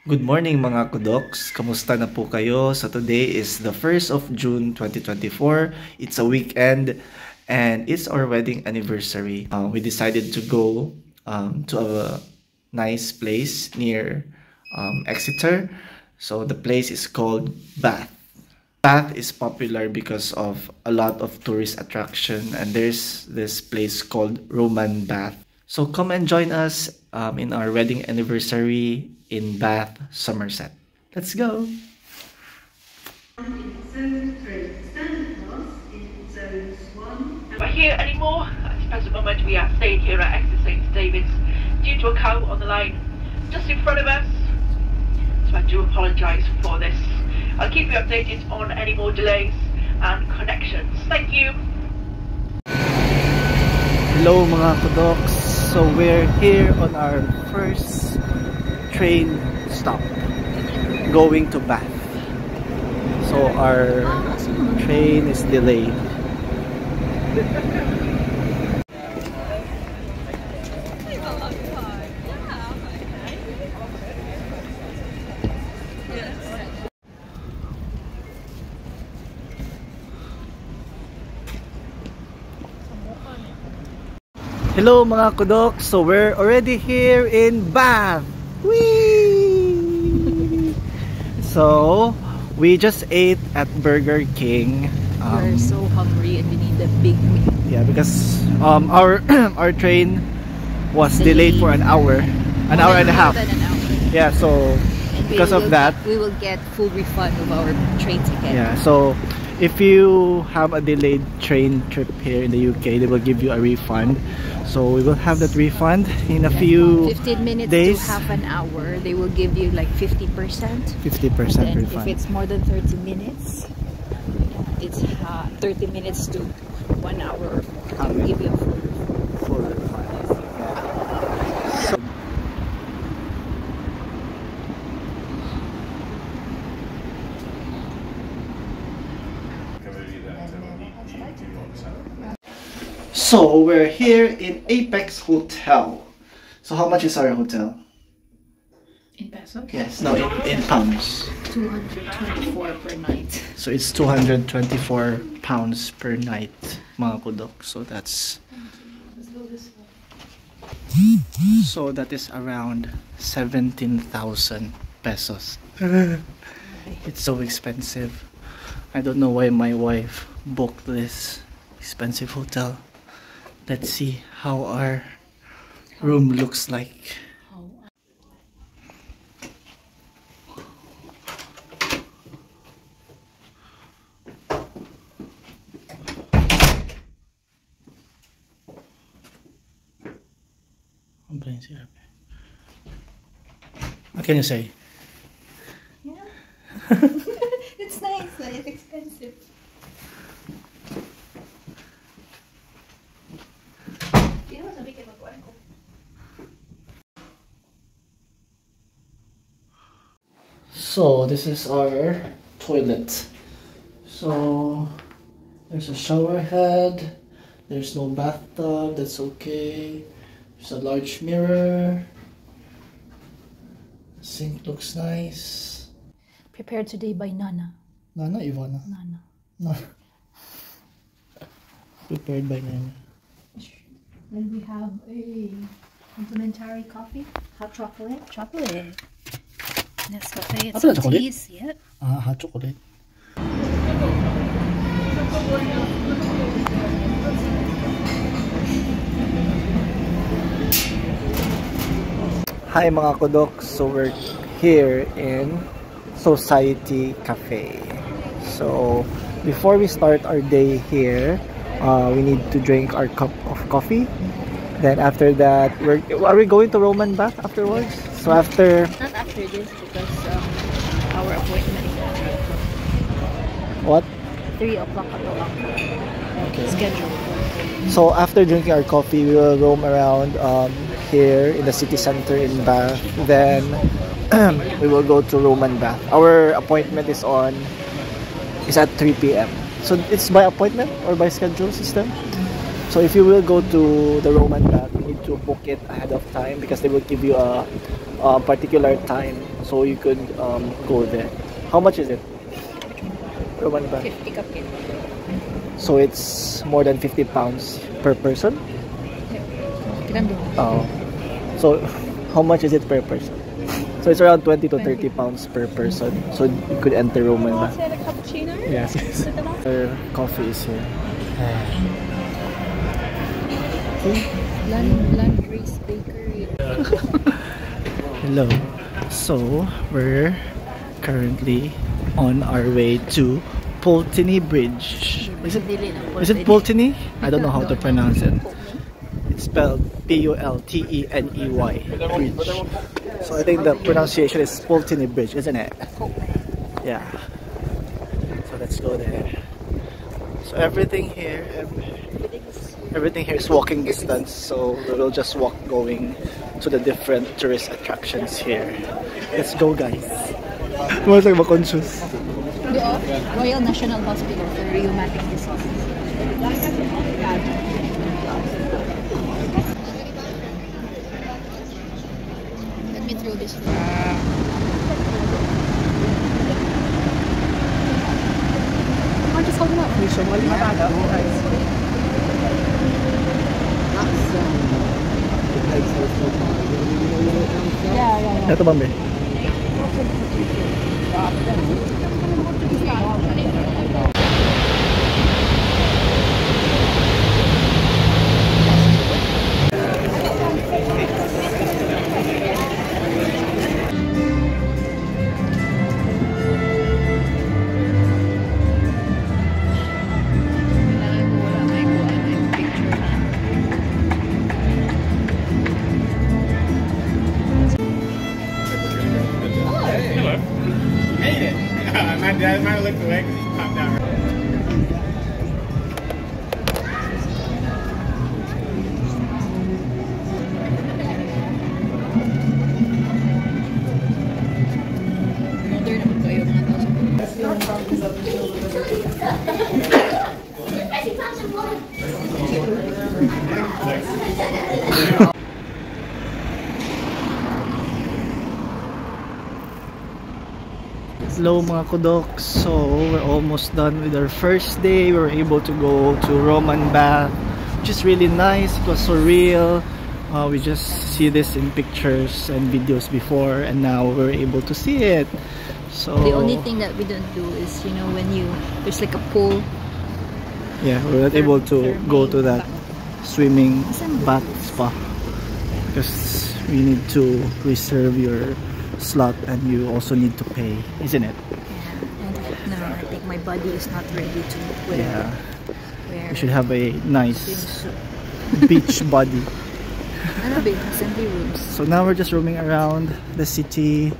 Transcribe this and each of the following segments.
Good morning mga kudoks! Kamusta na po kayo? So today is the 1st of June 2024. It's a weekend and it's our wedding anniversary. We decided to go to a nice place near Exeter. So the place is called Bath. Bath is popular because of a lot of tourist attraction, and there's this place called Roman Bath. So come and join us in our wedding anniversary in Bath, Somerset. Let's go! In zone 3, standard class in zones 1. Not here anymore. At the present moment we are staying here at Exeter St David's due to a cow on the line just in front of us. So I do apologise for this. I'll keep you updated on any more delays and connections. Thank you. Hello mga kudoks! So we're here on our first train stop going to Bath. So our train is delayed. Hello mga kudoks! So we're already here in Bath! Whee! So we just ate at Burger King. We're so hungry and we need a big meal. Yeah, because our our train was delayed for an hour and a half. More than an hour. Yeah, so And because of that, we will get full refund of our train ticket. yeah, so if you have a delayed train trip here in the UK, they will give you a refund. So we will have that refund in a few 15 minutes days. to half an hour, they will give you like 50%. 50% Then refund. if it's more than 30 minutes, it's 30 minutes to 1 hour. They will give you a full refund. Full refund. So, so we're here in Apex Hotel. So how much is our hotel? In pesos? Yes, no, in pounds. 224 per night. So it's 224 pounds per night, mga kudok. So that's so that is around 17,000 pesos. It's so expensive. I don't know why my wife booked this expensive hotel. Let's see how our room looks like. What can you say? Yeah. It's nice, but it's expensive. So this is our toilet. So there's a shower head. There's no bathtub. That's okay. There's a large mirror. Sink looks nice. Prepared today by Nana. Nana, Ivana. Nana. No. Prepared by Nana. Then we have a complimentary coffee, hot chocolate. Chocolate. Nescafe, it's Apa chocolate? teas, yeah. Hot chocolate. Hi mga kodok, so we're here in Society Cafe. So before we start our day here, we need to drink our cup of coffee. Then after that, are we going to Roman Bath afterwards? So after Not after this because our appointment is what? 3 o'clock Okay. scheduled. So after drinking our coffee, we will roam around here in the city center in Bath. Then we will go to Roman Bath. Our appointment is at 3 p.m. So it's by appointment or by schedule system. So if you will go to the Roman Bath, you need to book it ahead of time because they will give you a particular time so you could go there. How much is it? Per one bag? 50 kapit. So it's more than 50 pounds per person? Oh. So how much is it per person? So it's around 20 to 30 pounds per person. So you could enter Roman bath. a cappuccino? Yes. Their coffee is here. Land Grace Bakery. Hello. So we're currently on our way to Pulteney Bridge. Is it Pulteney? I don't know how to pronounce it. It's spelled Pulteney Bridge. So I think the pronunciation is Pulteney Bridge, isn't it? Yeah. So let's go there. So everything here is walking distance. So we'll just walk going to the different tourist attractions here. Let's go, guys. What's like conscious? Royal National Hospital for Rheumatic Diseases. Let me throw this. I'm just holding up. Yeah. Ito ba, Mbe? My dad might have looked away because he popped out. Modern naman kayo mga tao. Hello mga kudoks. So we're almost done with our first day. We were able to go to Roman bath, which is really nice. It was surreal. We just see this in pictures and videos before, and now we're able to see it. So The only thing that we don't do is, you know, when there's like a pool. yeah, we're not able to go to that swimming bath spa because we need to reserve your slot and you also need to pay, isn't it? Yeah, and no, I think my body is not ready to wear. Yeah, you should have a nice swimsuit. beach body. Ano ba yung assembly rooms? So now we're just roaming around the city,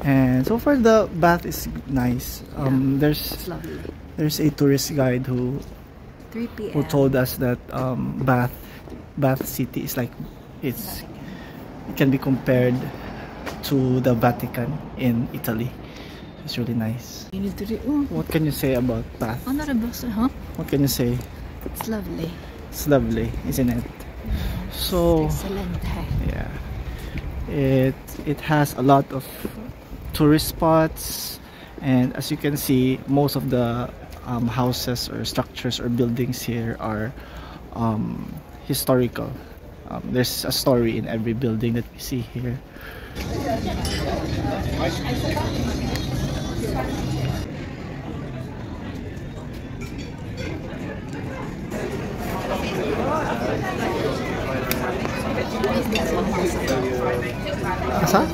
and so far the bath is nice. It's lovely. There's a tourist guide who 3 p.m. told us that Bath City is like it can be compared to the Vatican in Italy. It's really nice. You need to What can you say about Bath? honorable, huh? What can you say? It's lovely. It's lovely, isn't it? So Excellent. yeah, it has a lot of tourist spots, and as you can see, most of the houses or structures or buildings here are historical. There's a story in every building that we see here. Asa?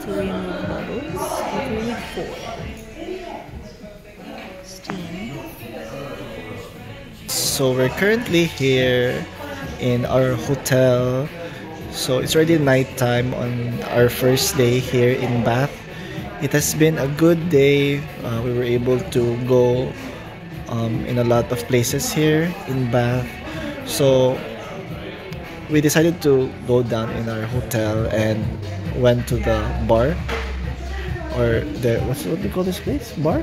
To remove bubbles, include 4. Steam. So we're currently here in our hotel. So it's already nighttime on our first day here in Bath. It has been a good day. We were able to go in a lot of places here in Bath. So we decided to go down in our hotel and went to the bar, or the what do you call this place? Bar?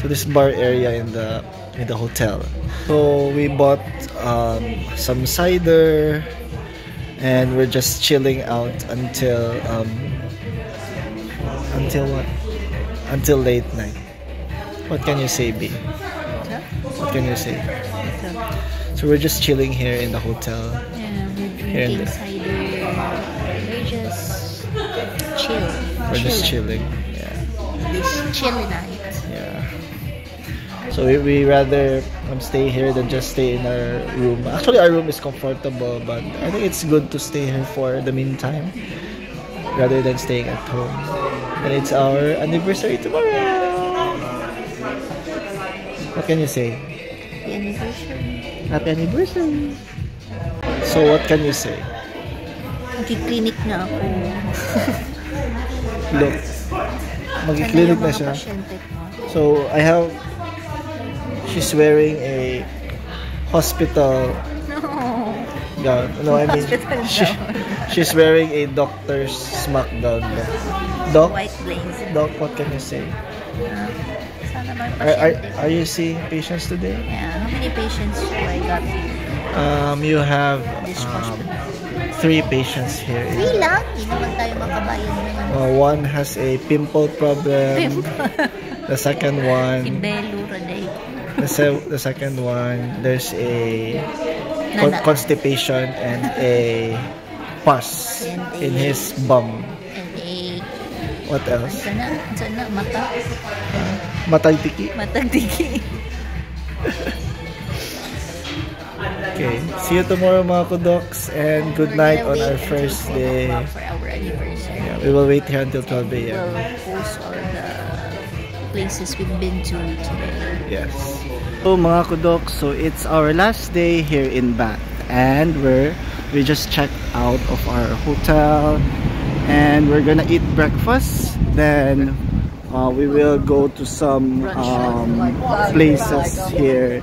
To this bar area in the hotel. So we bought some cider, and we're just chilling out until what? Until late night. What can you say, B? What can you say? So we're just chilling here in the hotel. Yeah, we're Here in drinking the- cider. We're just chill. We're just chilling. Yeah. This chilly night. Yeah. So we rather stay here than just stay in our room. Actually, our room is comfortable, but I think it's good to stay here for the meantime rather than staying at home. And it's our anniversary tomorrow. What can you say? The anniversary. Happy anniversary. So what can you say? Magki-clinic na ako. Look, mag-clinic na siya. Pasyente ko. So I have, she's wearing a hospital gown. No, I mean, Hospital she's wearing a doctor's smack gown. Doc, White blazer. Doc, what can you say? Sana may pasyente. Are you seeing patients today? Yeah, how many patients do I got here? You have This hospital. 3 patients here. Three lang? Hindi naman tayo makabayan naman. One has a pimple problem. The second one, Ibelo, Raday. the second one, there's a Nana. constipation and a pus And in a- his bum. And a... What else? Sana, mata. Matagtiki. Matagdiki. Okay. See you tomorrow, mga kudoks, and good night on our first day. For our anniversary. Yeah, we will wait here until 12 a.m. We'll post all the places we've been to today. Yes. So mga kudoks, so it's our last day here in Bath, and we just checked out of our hotel, and we're gonna eat breakfast. Then we will go to some places here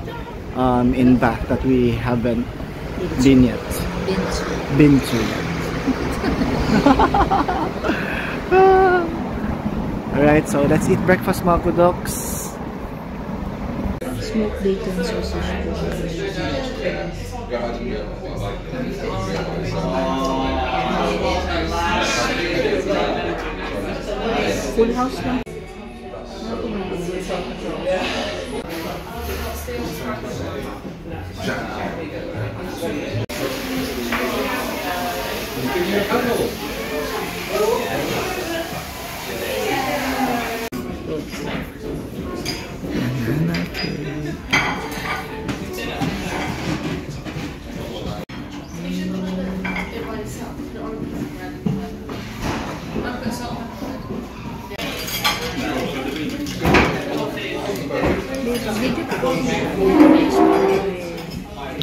in Bath that we haven't been yet. Been to yet. Alright, so let's eat breakfast, mga kudoks. Smoked bacon sausage. Full house na.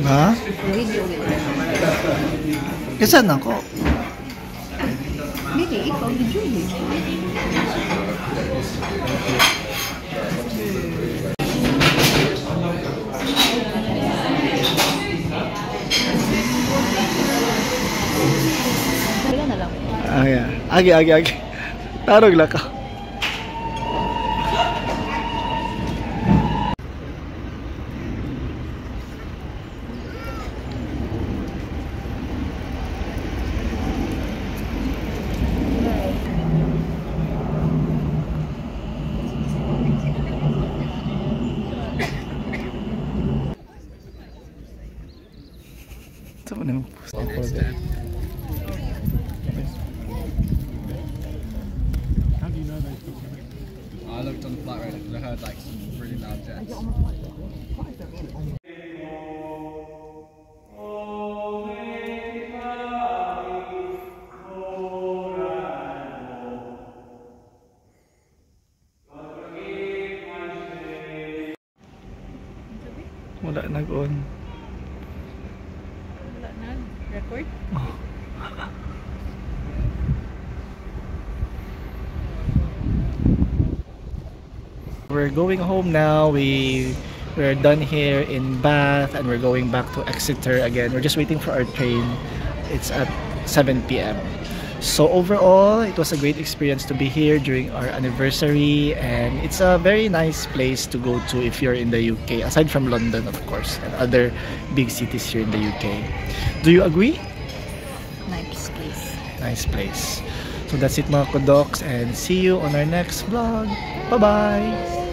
Ha? Kasan ako? Hindi, ikaw video mo. Wala na lang. Agi. Tarog lang ka. How do you know they took it? I looked on the flat rate because I heard like some really loud jets. Wala nag-on. Wala na. Record? We're going home now. We We're done here in Bath and we're going back to Exeter again. We're just waiting for our train. It's at 7 p.m. So overall, it was a great experience to be here during our anniversary, and it's a very nice place to go to if you're in the UK, aside from London, of course, and other big cities here in the UK. Do you agree? Nice place. Nice place. So that's it, mga Kodoks, and see you on our next vlog. Bye-bye!